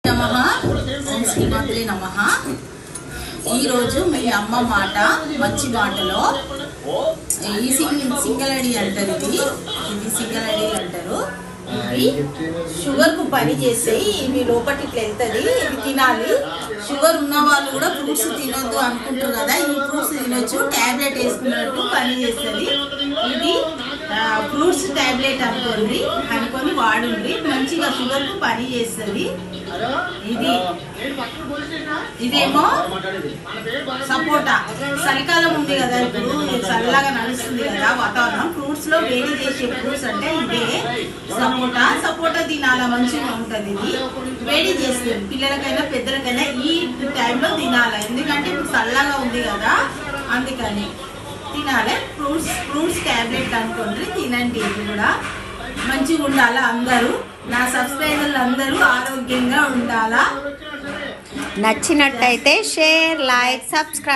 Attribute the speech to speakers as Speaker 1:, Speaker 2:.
Speaker 1: నమః ఓం శ్రీమాత్రే నమః। ఈరోజు మీ అమ్మ మాట మంచి మాటలో ఈ సింగలడి అంటారు, ఇది సింగలడి అంటారు। ఇవి షుగర్ కు పని చేస్తాయి, ఇవి లోపలికి ఇట్లా వెళ్తుంది, ఇవి తినాలి। షుగర్ ఉన్న వాళ్ళు కూడా ఫ్రూట్స్ తినొద్దు అనుకుంటారు కదా, ఈ ఫ్రూట్స్ తినొచ్చు, టాబ్లెట్ వేసుకున్నట్టు పని చేస్తుంది। ఇది ఫ్రూట్స్ టాబ్లెట్ అనుకొని వాడండి, మంచిగా షుగర్ కు పని చేస్తుంది। ఇదేమో సపోటా, చలికాలం ఉంది కదా, ఇప్పుడు చల్లగా నడుస్తుంది కదా వాతావరణం, ఫ్రూట్స్ లో వేడి చేసే ఫ్రూట్స్ అంటే ఇదే సపోటా తినాలా, మంచిగా ఉంటుంది। ఇది వేడి చేస్తుంది, పిల్లలకైనా పెద్దలకైనా ఈ టైంలో తినాలి, ఎందుకంటే ఇప్పుడు చల్లగా ఉంది కదా, అందుకని తినాలి। ఫ్రూట్స్ టాబ్లెట్ అనుకోండి, తినండి। ఇది కూడా మంచిగా ఉండాలా, అందరూ నా సబ్స్క్రైబర్లు అందరూ ఆరోగ్యంగా ఉండాలా।
Speaker 2: నచ్చినట్టయితే షేర్, లైక్, సబ్స్క్రైబ్।